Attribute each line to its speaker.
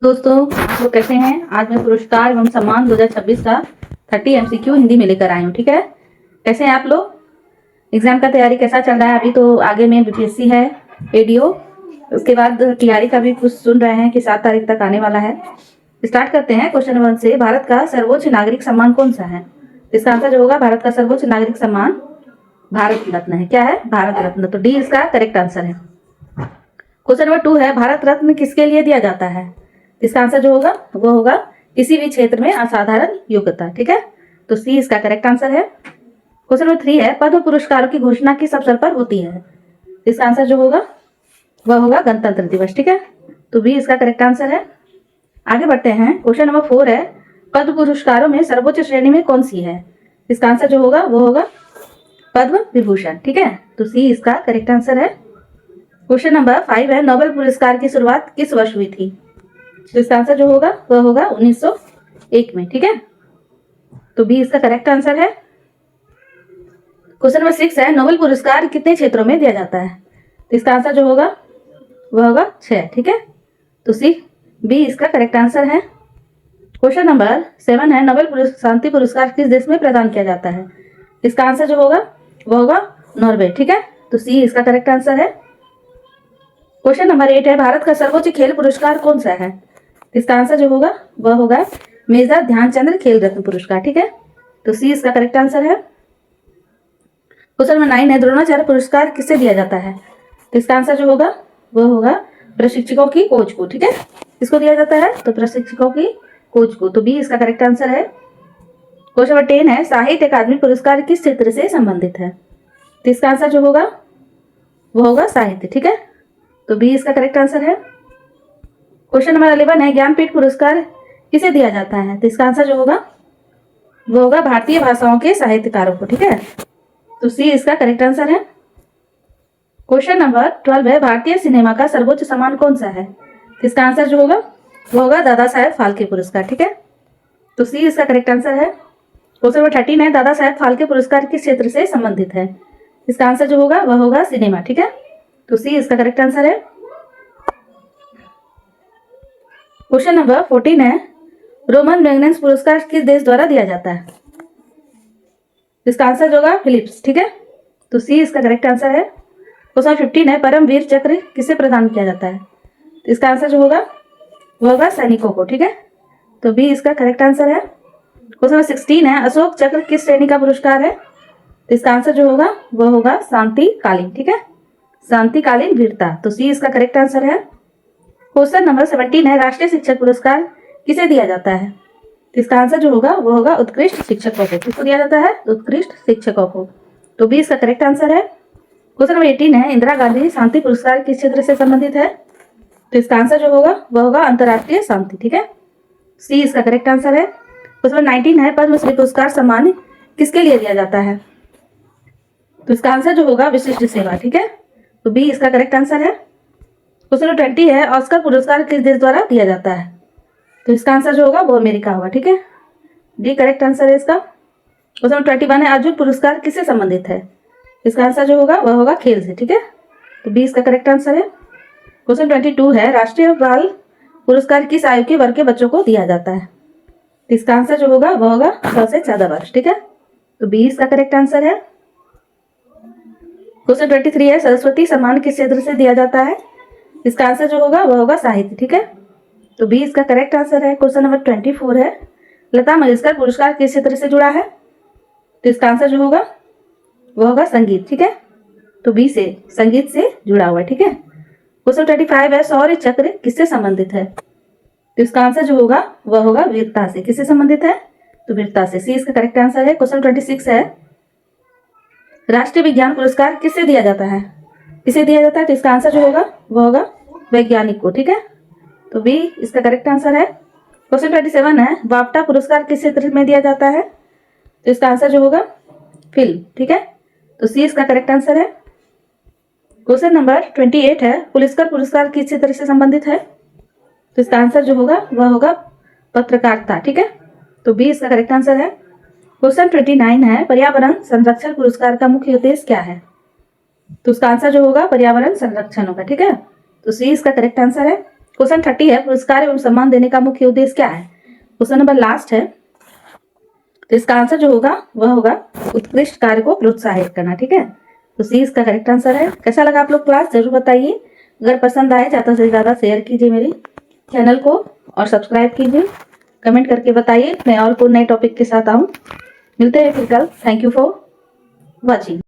Speaker 1: दोस्तों, आप लोग कैसे हैं? आज मैं पुरस्कार एवं सम्मान 2026 का 30 MCQ हिंदी में लेकर आई हूँ। ठीक है, कैसे हैं आप लोग? एग्जाम का तैयारी कैसा चल रहा है? अभी तो आगे में BPSC है, ADO, उसके बाद TRE का भी कुछ सुन रहे हैं कि 7 तारीख तक आने वाला है। स्टार्ट करते हैं क्वेश्चन 1 से। भारत का सर्वोच्च नागरिक सम्मान कौन सा है? इसका आंसर जो होगा, भारत का सर्वोच्च नागरिक सम्मान भारत रत्न है। क्या है? भारत रत्न। तो डी इसका करेक्ट आंसर है। क्वेश्चन नंबर 2 है, भारत रत्न किसके लिए दिया जाता है? इसका आंसर जो होगा वो होगा किसी भी क्षेत्र में असाधारण योग्यता। ठीक है, तो सी इसका करेक्ट आंसर है। क्वेश्चन नंबर 3 है, पद्म पुरस्कारों की घोषणा किस अवसर पर होती है? इसका आंसर जो होगा वह होगा गणतंत्र दिवस। ठीक है, तो बी इसका करेक्ट आंसर है। आगे बढ़ते हैं। क्वेश्चन नंबर 4 है, पद्म पुरस्कारों में सर्वोच्च श्रेणी में कौन सी है? इसका आंसर जो होगा वो होगा पद्म विभूषण। ठीक है, तो सी इसका करेक्ट आंसर है। क्वेश्चन नंबर 5 है, नोबेल पुरस्कार की शुरुआत किस वर्ष हुई थी? तो इसका आंसर जो होगा वह होगा 1901 में। ठीक है, तो बी इसका करेक्ट आंसर है। क्वेश्चन नंबर 6 है, नोबेल पुरस्कार कितने क्षेत्रों में दिया जाता है? तो इसका आंसर जो होगा वह होगा 6। ठीक है, तो सी बी इसका करेक्ट आंसर है। क्वेश्चन नंबर 7 है, नोबेल शांति पुरस्कार किस देश में प्रदान किया जाता है? इसका आंसर जो होगा वह होगा नॉर्वे। ठीक है, तो सी इसका करेक्ट आंसर है। क्वेश्चन नंबर 8 है, भारत का सर्वोच्च खेल पुरस्कार कौन सा है? इसका आंसर जो होगा वह होगा मेजर ध्यानचंद खेल रत्न पुरस्कार। ठीक है, तो सी इसका करेक्ट आंसर है। क्वेश्चन नंबर 9 है, द्रोणाचार्य पुरस्कार किससे दिया जाता है? तो इसका आंसर जो होगा वह होगा प्रशिक्षकों की कोच को। ठीक है, किसको दिया जाता है? तो प्रशिक्षकों की कोच को। तो बी इसका करेक्ट आंसर है। क्वेश्चन नंबर 10 है, साहित्य अकादमी पुरस्कार किस क्षेत्र से संबंधित है? तो इसका आंसर जो होगा वह होगा साहित्य। ठीक है, तो बी इसका करेक्ट आंसर है। क्वेश्चन नंबर 11 है, ज्ञानपीठ पुरस्कार किसे दिया जाता है? तो इसका आंसर जो होगा वो होगा भारतीय भाषाओं के साहित्यकारों को। ठीक है, तो सी इसका करेक्ट आंसर है। क्वेश्चन नंबर 12 है, भारतीय सिनेमा का सर्वोच्च सम्मान कौन सा है? इसका आंसर जो होगा वो होगा दादा साहेब फाल्के पुरस्कार। ठीक है, तो सी इसका करेक्ट आंसर है। क्वेश्चन नंबर 13 है, दादा साहेब फाल्के पुरस्कार किस क्षेत्र से संबंधित है? इसका आंसर जो होगा वह होगा सिनेमा। ठीक है, तो सी इसका करेक्ट आंसर है। क्वेश्चन नंबर 14 है, रोमन मैग्नेस पुरस्कार किस देश द्वारा दिया जाता है? इसका आंसर जो होगा फिलिप्स। ठीक है, तो सी इसका करेक्ट आंसर है। क्वेश्चन 15 है, परमवीर चक्र किसे प्रदान किया जाता है? इसका आंसर जो होगा वो होगा सैनिकों को। ठीक है, तो बी इसका करेक्ट आंसर है। क्वेश्चन नंबर 16 है, अशोक चक्र किस श्रेणी का पुरस्कार है? तो इसका आंसर जो होगा वह होगा शांतिकालीन। ठीक है, शांतिकालीन वीरता। तो सी इसका करेक्ट आंसर है। क्वेश्चन नंबर 17 है, राष्ट्रीय शिक्षक पुरस्कार किसे दिया जाता है? तो इसका आंसर जो होगा वो होगा उत्कृष्ट शिक्षकों को। किसको दिया जाता है? उत्कृष्ट शिक्षकों को। तो बी इसका करेक्ट आंसर है। क्वेश्चन नंबर 18 है, इंदिरा गांधी शांति पुरस्कार किस क्षेत्र से संबंधित है? तो इसका आंसर जो होगा वह होगा अंतर्राष्ट्रीय शांति। ठीक है, सी इसका करेक्ट आंसर है। क्वेश्चन नंबर 19 है, पद्मश्री पुरस्कार सम्मान किसके लिए दिया जाता है? तो इसका आंसर जो होगा विशिष्ट सेवा। ठीक है, तो बी इसका करेक्ट आंसर है। क्वेश्चन नंबर 20 है, ऑस्कर पुरस्कार किस देश द्वारा दिया जाता है? तो इसका आंसर जो होगा वो अमेरिका होगा। ठीक है, डी करेक्ट आंसर है इसका। क्वेश्चन नंबर 21 है, अर्जुन पुरस्कार किससे संबंधित है? इसका आंसर जो होगा वह होगा खेल से। ठीक है, तो बी इसका करेक्ट आंसर है। क्वेश्चन 22 है, राष्ट्रीय बाल पुरस्कार किस आयु के वर्ग के बच्चों को दिया जाता है? तो इसका आंसर जो होगा वह होगा 6 से 14 वर्ष। ठीक है, तो बी इसका करेक्ट आंसर है। क्वेश्चन 23 है, सरस्वती सम्मान किस क्षेत्र से दिया जाता है? इसका आंसर जो होगा वह होगा साहित्य। ठीक है, तो बी इसका करेक्ट आंसर है। क्वेश्चन नंबर 24 है, लता मंगेशकर पुरस्कार किस क्षेत्र से जुड़ा है? तो इसका आंसर जो होगा वह होगा संगीत। ठीक है, तो बी से संगीत से जुड़ा हुआ है। ठीक है, क्वेश्चन 25 है, शौर्य चक्र किससे संबंधित है? तो इसका आंसर जो होगा वह होगा वीरता से। किससे संबंधित है? तो वीरता से। सी इसका करेक्ट आंसर है। क्वेश्चन 26 है, राष्ट्रीय विज्ञान पुरस्कार किससे दिया जाता है? किसे दिया जाता है? तो इसका आंसर जो होगा वह होगा वैज्ञानिक को। ठीक है, तो बी इसका करेक्ट आंसर है। क्वेश्चन 27 है, बाफ्टा पुरस्कार किस क्षेत्र में दिया जाता है? तो इसका आंसर जो होगा फिल्म। ठीक है, तो सी इसका करेक्ट आंसर है। क्वेश्चन नंबर 28 है, पुलिस्कर पुरस्कार किस क्षेत्र से संबंधित है? तो इसका आंसर जो होगा वह होगा पत्रकारिता। ठीक है, तो बी इसका करेक्ट आंसर है। क्वेश्चन 29 है, पर्यावरण संरक्षण पुरस्कार का मुख्य उद्देश्य क्या है? तो उसका आंसर जो होगा पर्यावरण संरक्षण होगा। ठीक है, तो सी इसका करेक्ट आंसर है। क्वेश्चन 30 है, पुरस्कार एवं सम्मान देने का मुख्य उद्देश्य क्या है? क्वेश्चन नंबर लास्ट है, तो इसका आंसर जो होगा वह होगा उत्कृष्ट कार्य को प्रोत्साहित करना। ठीक है, तो सी इसका करेक्ट आंसर है। कैसा लगा आप लोग क्लास जरूर बताइए। अगर पसंद आए ज़्यादा से ज़्यादा शेयर कीजिए मेरे चैनल को और सब्सक्राइब कीजिए। कमेंट करके बताइए मैं और कोई नए टॉपिक के साथ आऊँ। मिलते हैं फिर कल। Thank you for watching.